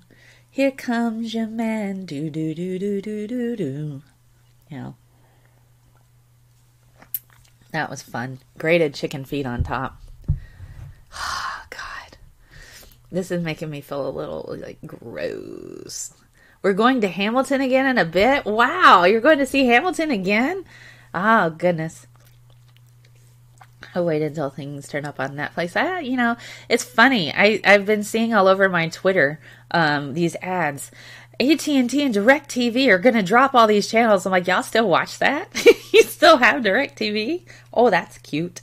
Here comes your man, do do do do do do do. You know, that was fun. Grated chicken feet on top. Oh, God, this is making me feel a little like gross. We're going to Hamilton again in a bit. Wow, you're going to see Hamilton again? Oh goodness. I'll wait until things turn up on Netflix. It's funny. I've been seeing all over my Twitter these ads. AT&T and DirecTV are going to drop all these channels. I'm like, y'all still watch that? You still have DirecTV? Oh, that's cute.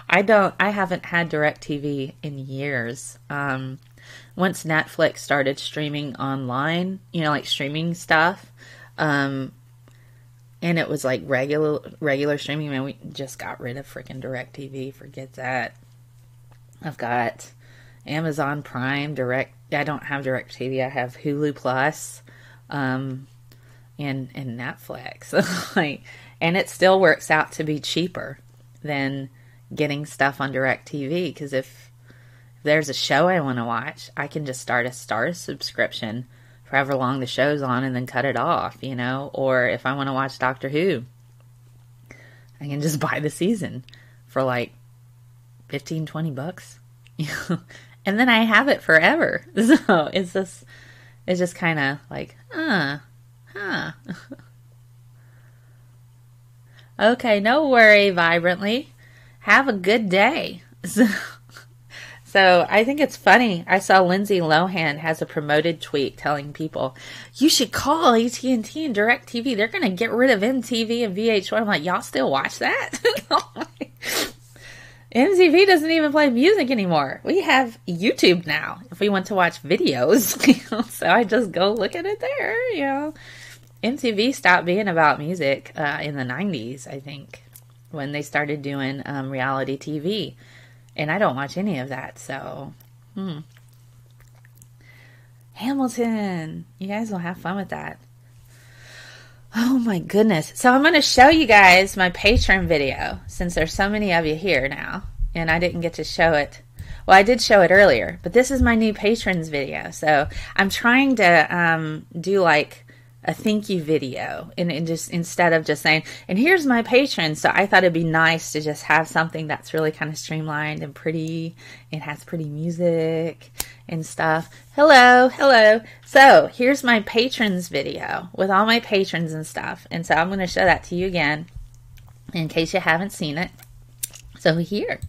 I haven't had DirecTV in years. Once Netflix started streaming online, like streaming stuff, and it was like regular streaming. Man, we just got rid of freaking DirecTV. Forget that. I've got Amazon Prime, I don't have DirecTV. I have Hulu Plus, and Netflix. And it still works out to be cheaper than getting stuff on DirecTV. Because if there's a show I want to watch, I can just start a Star subscription for however long the show's on and then cut it off, or if I want to watch Doctor Who, I can just buy the season for like $15-20, and then I have it forever. So it's just kind of like, okay, no worry, Vibrantly. Have a good day. So I think it's funny. I saw Lindsay Lohan has a promoted tweet telling people, you should call AT&T and DirecTV. They're going to get rid of MTV and VH1. I'm like, y'all still watch that? MTV doesn't even play music anymore. We have YouTube now if we want to watch videos. So I just go look at it there. MTV stopped being about music in the 90s, I think, when they started doing reality TV. And I don't watch any of that, so. Hamilton. You guys will have fun with that. Oh my goodness. So I'm going to show you guys my Patreon video, since there's so many of you here now. And I didn't get to show it. Well, I did show it earlier, but this is my new patrons video. So I'm trying to do like a thank you video, and just instead of just saying, and here's my patron. So I thought it'd be nice to just have something that's really kind of streamlined and pretty and has pretty music and stuff. Hello. So here's my patrons video with all my patrons and stuff. And so I'm going to show that to you again in case you haven't seen it. So here.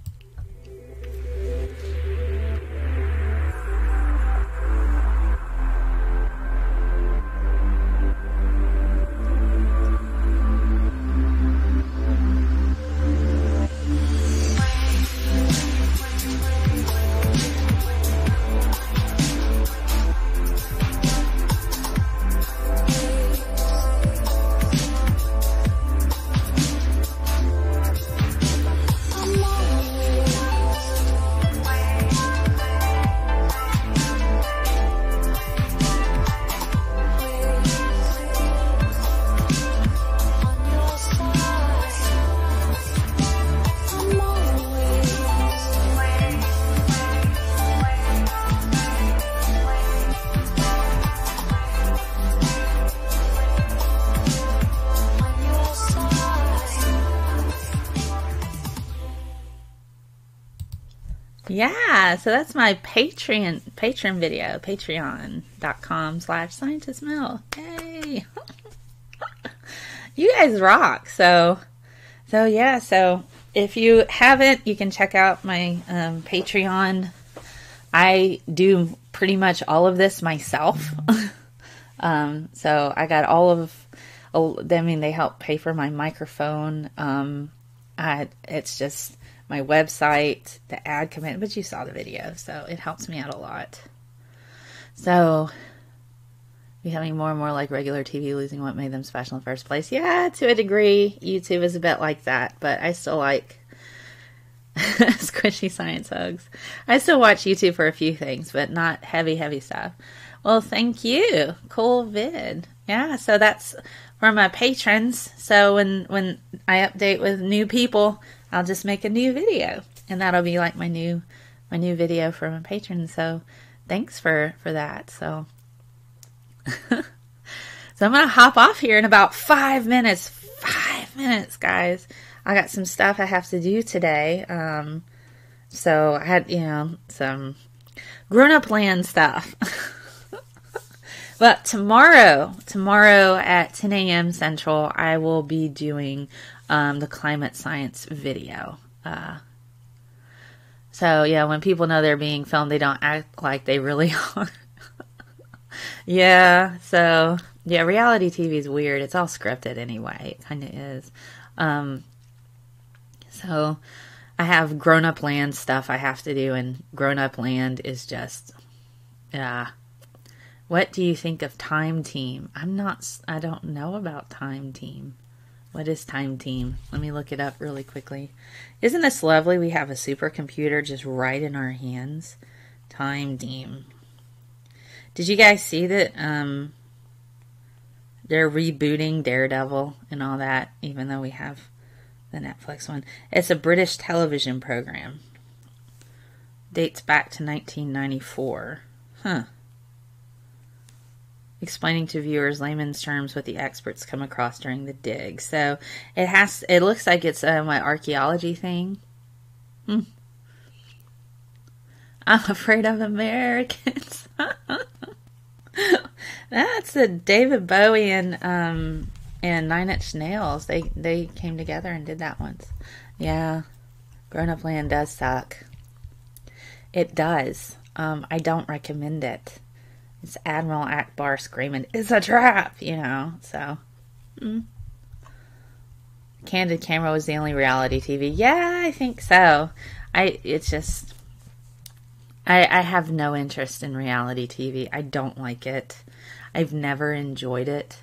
Yeah, so that's my patron video, patreon.com/ScientistMel. Yay! You guys rock. So yeah, so if you haven't, you can check out my Patreon. I do pretty much all of this myself. So I got they help pay for my microphone. It's just my website, the ad command, but you saw the video, so it helps me out a lot. So, becoming more and more like regular TV, losing what made them special in the first place. Yeah, to a degree, YouTube is a bit like that, but I still like squishy science hugs. I still watch YouTube for a few things, but not heavy stuff. Well, thank you. Cool vid. Yeah, so that's for my patrons. So when I update with new people, I'll just make a new video, and that'll be like my new video for my patrons. So thanks for that. So I'm gonna hop off here in about 5 minutes. 5 minutes, guys. I got some stuff I have to do today. So I had some grown-up land stuff. But tomorrow at 10 a.m. Central, I will be doing the climate science video. So yeah, when people know they're being filmed, they don't act like they really are. Yeah, so yeah, reality TV is weird. It's all scripted anyway. It kind of is. So I have grown up land stuff I have to do, and grown up land is just, what do you think of Time Team? I don't know about Time Team. What is Time Team? Let me look it up really quickly. Isn't this lovely? We have a supercomputer just right in our hands. Time Team. Did you guys see that they're rebooting Daredevil and all that, even though we have the Netflix one? It's a British television program. Dates back to 1994. Huh. Explaining to viewers layman's terms what the experts come across during the dig. So it looks like it's my archaeology thing. I'm afraid of Americans. That's the David Bowie and 9 Inch Nails. They came together and did that once. Yeah, Grown Up Land does suck. It does. I don't recommend it. It's Admiral Akbar screaming, "It's a trap!" So. Candid Camera was the only reality TV. Yeah, I think so. I have no interest in reality TV. I don't like it. I've never enjoyed it.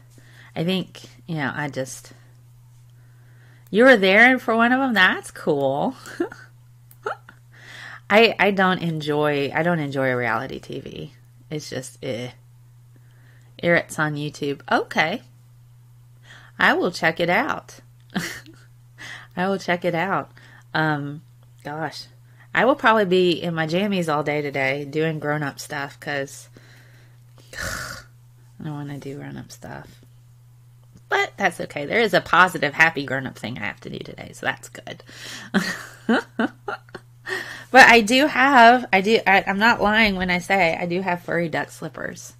I think, you were there for one of them? That's cool. I don't enjoy reality TV. It's just, It's on YouTube. Okay. I will check it out. Gosh. I will probably be in my jammies all day today doing grown-up stuff because I don't want to do grown-up stuff. But that's okay. There is a positive, happy grown-up thing I have to do today, so that's good. But I'm not lying when I say I do have furry duck slippers.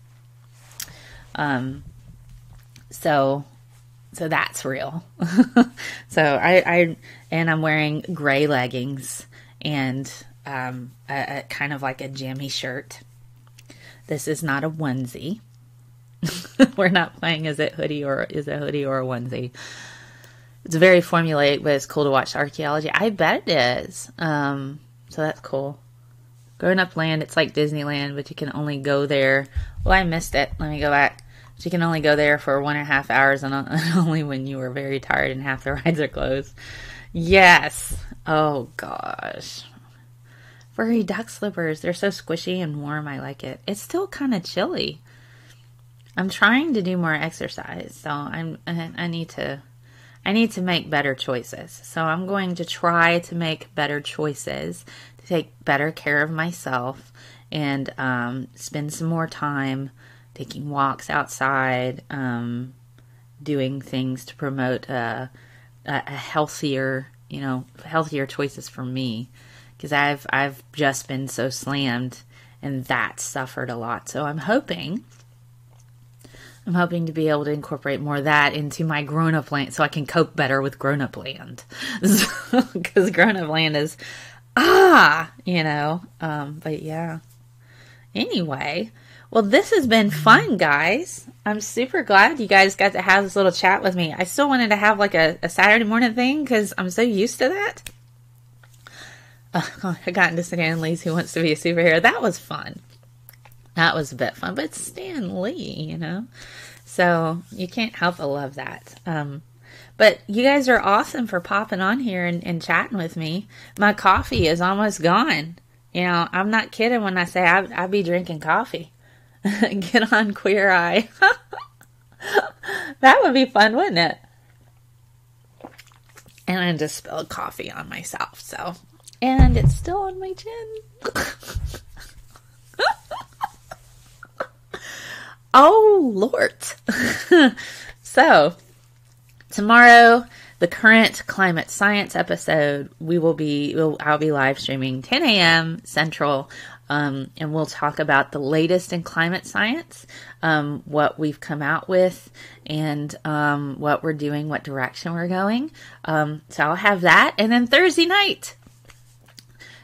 So that's real. So I'm wearing gray leggings and a kind of like a jammy shirt. This is not a onesie. We're not playing is it a hoodie or a onesie. It's very formulaic, but it's cool to watch archaeology. I bet it is. So that's cool. Grown Up Land, it's like Disneyland, but you can only go there. Well, I missed it. Let me go back. But you can only go there for 1.5 hours and only when you were very tired and half the rides are closed. Yes. Oh, gosh. Furry duck slippers. They're so squishy and warm. I like it. It's still kind of chilly. I'm trying to do more exercise, so I need to make better choices. So I'm going to try to make better choices, to take better care of myself, and spend some more time taking walks outside, doing things to promote a healthier choices for me. because I've just been so slammed, and that suffered a lot. So I'm hoping to be able to incorporate more of that into my grown-up land so I can cope better with grown-up land. Because grown-up land is, but yeah. Anyway, well, this has been fun, guys. I'm super glad you guys got to have this little chat with me. I still wanted to have like a Saturday morning thing because I'm so used to that. I got into Stan Lee's Who Wants to Be a Superhero. That was fun. That was a bit fun, but it's Stan Lee, So you can't help but love that. But you guys are awesome for popping on here and chatting with me. My coffee is almost gone. I'm not kidding when I say I'd be drinking coffee. Get on Queer Eye. That would be fun, wouldn't it? And I just spilled coffee on myself, and it's still on my chin. Oh, Lord. So, tomorrow, the current climate science episode, I'll be live streaming 10 a.m. Central, and we'll talk about the latest in climate science, what we've come out with, and what we're doing, what direction we're going. So I'll have that. And then Thursday night,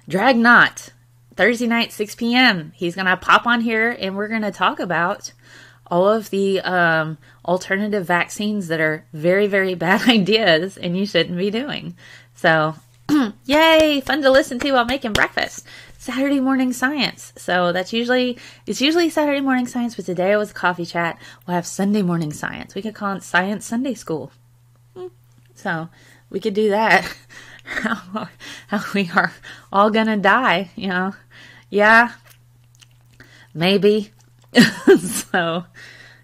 Dragnot, Thursday night, 6 p.m. He's going to pop on here, and we're going to talk about all of the alternative vaccines that are very, very bad ideas and you shouldn't be doing. So, yay! Fun to listen to while making breakfast. Saturday morning science. So it's usually Saturday morning science, but today it was a coffee chat. We'll have Sunday morning science. We could call it Science Sunday School. So we could do that. How we are all gonna die, Yeah, maybe. So,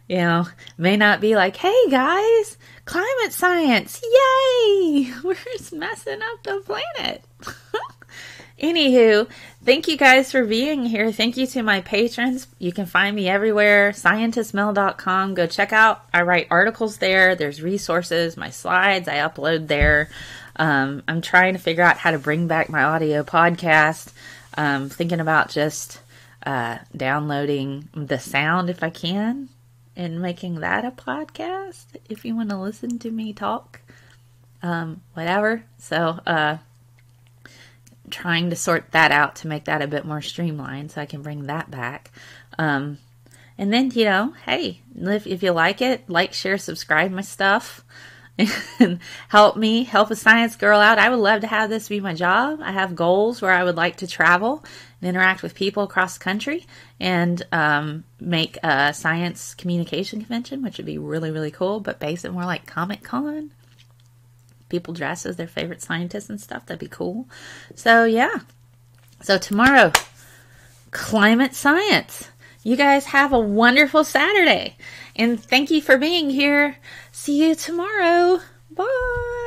may not be like, hey guys, climate science, yay! We're just messing up the planet. Anywho, thank you guys for being here. Thank you to my patrons. You can find me everywhere. ScientistMel.com. Go check out. I write articles there. There's resources, my slides I upload there. I'm trying to figure out how to bring back my audio podcast. Thinking about just downloading the sound if I can and making that a podcast if you want to listen to me talk. Whatever. So, trying to sort that out to make that a bit more streamlined so I can bring that back. And then, hey, if you like it, like, share, subscribe my stuff and help a science girl out. I would love to have this be my job. I have goals where I would like to travel and interact with people across the country and make a science communication convention, which would be really, really cool, but base it more like Comic-Con. People dress as their favorite scientists and stuff. That'd be cool. So, yeah. So, tomorrow, climate science. You guys have a wonderful Saturday. And thank you for being here. See you tomorrow. Bye.